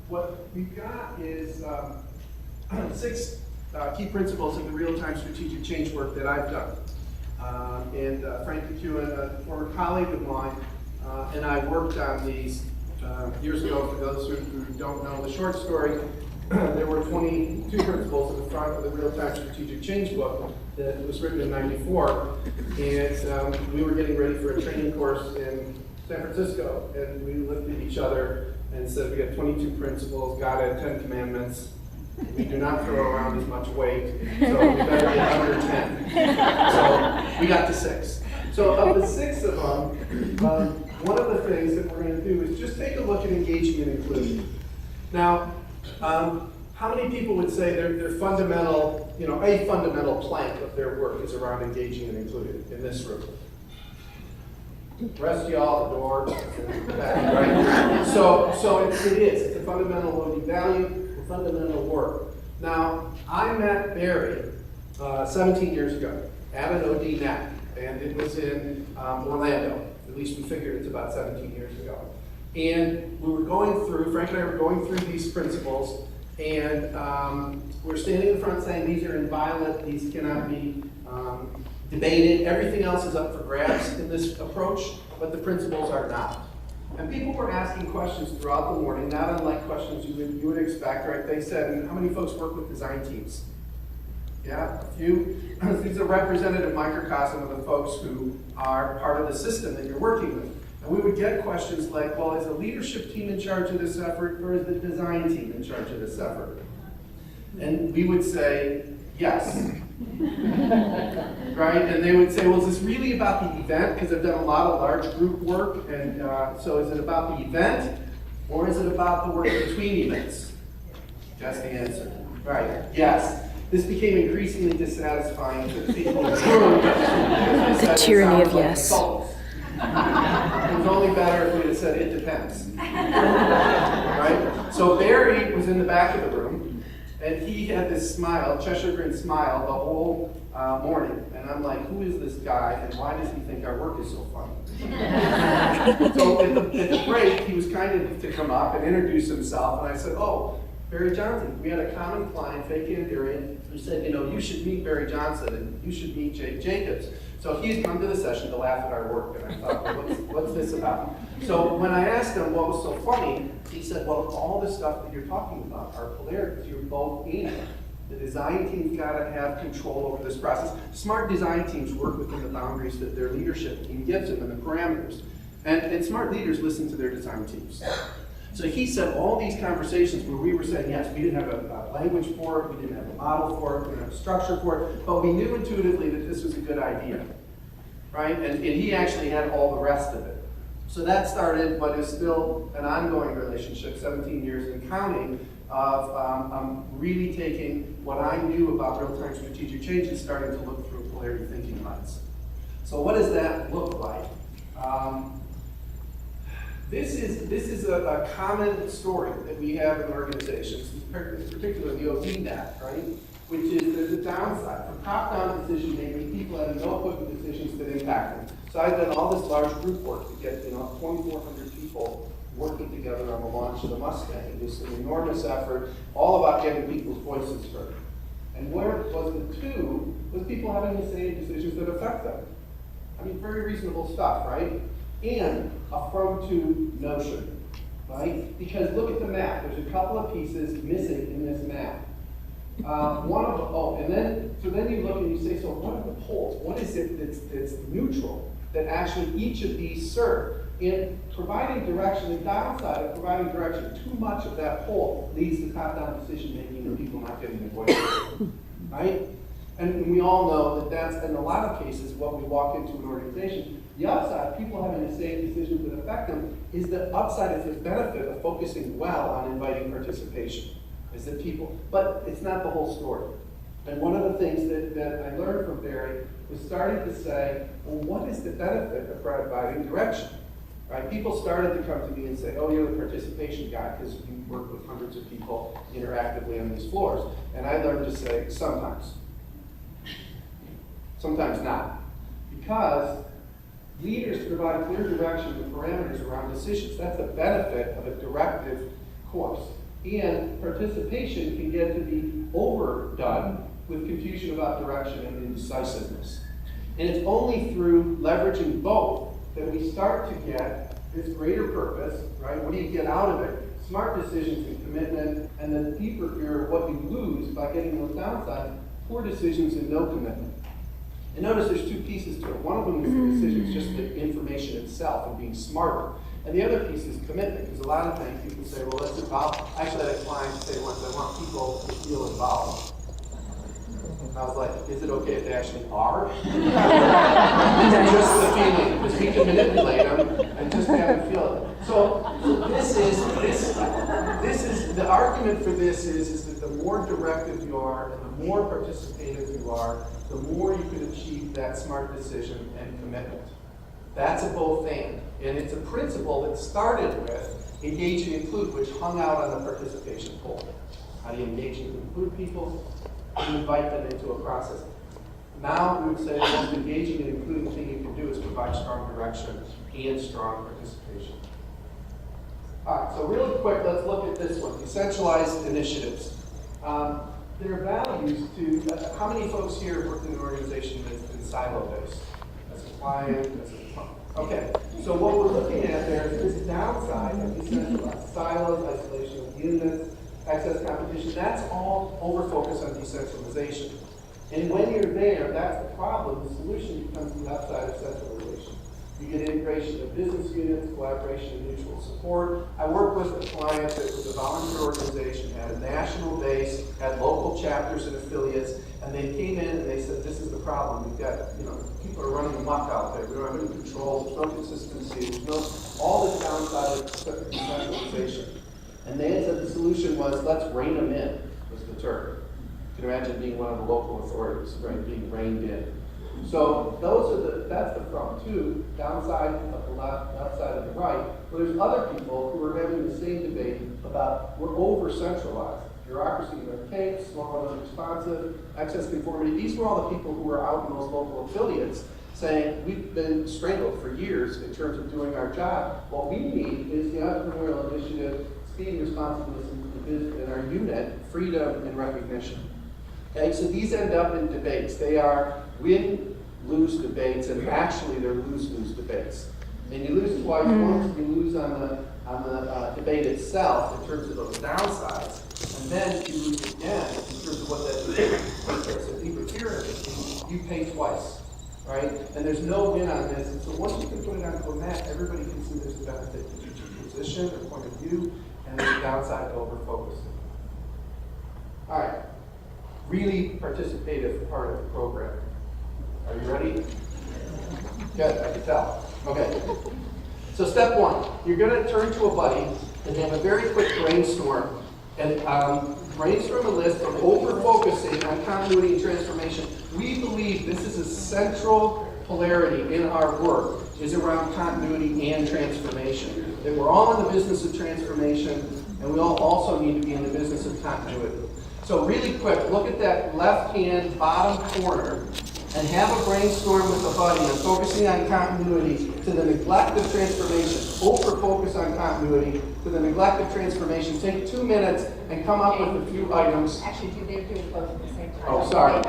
What we've got is 6 key principles of the real-time strategic change work that I've done. Frank McEwen, a former colleague of mine, and I worked on these years ago. For those who don't know the short story, there were 22 principles in the front of the real-time strategic change book that was written in '94, and we were getting ready for a training course in San Francisco, and we looked at each other and said, we got 22 principles, God had 10 commandments. We do not throw around as much weight, so we better get under 10. So we got to 6. So of the 6 of them, one of the things that we're going to do is just take a look at engaging and including. Now, how many people would say their fundamental, a fundamental plank of their work is around engaging and including in this room? The rest of y'all, the door, and the back, right? So it is. It's a fundamental OD value, a fundamental work. Now, I met Barry 17 years ago at an OD net, and it was in Orlando. At least we figured it's about 17 years ago. And we were going through, Frank and I were going through these principles, and we're standing in front saying these are inviolate, these cannot be debated. Everything else is up for grabs in this approach, but the principles are not. And people were asking questions throughout the morning, not unlike questions you would expect, right? They said, how many folks work with design teams? Yeah, a few. These are representative microcosm of the folks who are part of the system that you're working with. And we would get questions like, well, is the leadership team in charge of this effort, or is the design team in charge of this effort? And we would say, yes. Right? And they would say, well, is this really about the event? Because I've done a lot of large group work, and so is it about the event, or is it about the work between events? That's the answer. Right, yes. This became increasingly dissatisfying to people in the room. The tyranny of yes. It was only better if we had said, it depends. Right? So Barry was in the back of the room, and he had this smile, Cheshire Grin smile, the whole morning. And I'm like, who is this guy, and why does he think our work is so funny? So at the break, he was kind enough to come up and introduce himself, and I said, oh, Barry Johnson. We had a common client, Faye Kandarian, who said, you should meet Barry Johnson, and you should meet Jake Jacobs. So he had come to the session to laugh at our work, and I thought, well, what's this about? So when I asked him what was so funny, he said, well, all the stuff that you're talking about are polarities. You're both in it. The design team's got to have control over this process. Smart design teams work within the boundaries that their leadership team gives them and the parameters. And smart leaders listen to their design teams. So he said all these conversations where we were saying, yes, we didn't have a language for it, we didn't have a model for it, we didn't have a structure for it, but we knew intuitively that this was a good idea, right? And he actually had all the rest of it. So that started what is still an ongoing relationship, 17 years and counting, of really taking what I knew about real-time strategic change and starting to look through a polarity thinking lens. So what does that look like? This is a common story that we have in organizations, particularly the OD net, right? Which is there's a downside. For top-down decision making, people have no equivalent decisions that impact them. So I've done all this large group work to get 2,400 people working together on the launch of the Mustang. It was an enormous effort, all about getting people's voices heard. And where it was the two was people having the same decisions that affect them. I mean, very reasonable stuff, right? And a from-to notion, right? Because look at the map. There's a couple of pieces missing in this map. So then you look and you say, so what are the poles? What is it that's neutral that actually each of these serve? In providing direction, the downside of providing direction, too much of that pole leads to top-down decision making and people not getting their voice heard, right? And we all know that that's, in a lot of cases, what we walk into an organization. The upside, people having the same decisions that affect them, is the upside is the benefit of focusing well on inviting participation. Is that people, but it's not the whole story. And one of the things that I learned from Barry was starting to say, well, what is the benefit of providing direction? Right? People started to come to me and say, oh, you're the participation guy because you work with hundreds of people interactively on these floors. And I learned to say, sometimes. Sometimes not. Because Leaders provide clear direction and parameters around decisions. That's the benefit of a directive course. And participation can get to be overdone with confusion about direction and indecisiveness. And it's only through leveraging both that we start to get this greater purpose, right? What do you get out of it? Smart decisions and commitment, and the deeper fear of what you lose by getting those downsides, poor decisions and no commitment. And notice there's two pieces to it. One of them is the decisions, just the information itself and being smarter. And the other piece is commitment, because a lot of times people say, well, let's involve. I actually had a client say once, I want people to feel involved. And I was like, is it okay if they actually are? Just the feeling, because we can manipulate them and just have them feel it. So this is the argument for this is that the more directive you are and the more participative you are, the more you can achieve that smart decision and commitment. That's a both and it's a principle that started with engage and include, which hung out on the participation pole. How do you engage and include people? And invite them into a process. Now we would say the most engaging and including thing you can do is provide strong direction and strong participation. All right, so really quick, let's look at this one, decentralized initiatives. Their values to, how many folks here work in an organization that's been silo-based? As a client, as a, okay. So what we're looking at there is this downside of decentralized silos, isolation of units, excess competition. That's all over-focus on decentralization. And when you're there, that's the problem. The solution becomes the outside of centralization. You get integration of business units, collaboration, and mutual support. I worked with a client that was a volunteer organization, had a national base, had local chapters and affiliates, and they came in and they said, this is the problem. We've got, people are running amok out there. We don't have any control, there's no consistency, there's no, all this downside of decentralization. And they had said the solution was, let's rein them in, was the term. You can imagine being one of the local authorities, right, being reined in. So that's the front two, downside of the left, upside of the right. But there's other people who are having the same debate about we're over-centralized. Bureaucracy and red tape, small and unresponsive, excess conformity. These were all the people who were out in those local affiliates saying we've been strangled for years in terms of doing our job. What we need is the entrepreneurial initiative, speed, responsiveness in our unit, freedom, and recognition. Okay, so these end up in debates. They are win-lose debates, and actually they're lose-lose debates. And you lose twice. Once you lose on the debate itself in terms of those downsides, and then you lose again in terms of what that debate. So deeper pyramid, you pay twice, right? And there's no win on this. And so once you can put it onto a map, everybody can see there's a benefit to each position or point of view, and there's a downside to over-focusing. All right. Really participative part of the program. Are you ready? Good, I can tell. Okay. So step one, you're going to turn to a buddy and have a very quick brainstorm. And brainstorm a list of over-focusing on continuity and transformation. We believe this is a central polarity in our work, is around continuity and transformation. That we're all in the business of transformation, and we all also need to be in the business of continuity. So really quick, look at that left-hand bottom corner and have a brainstorm with a buddy on focusing on continuity to the neglect of transformation. Over-focus on continuity to the neglect of transformation. Take 2 minutes and come up with a few items. Actually, they're doing both at the same time. Oh, sorry.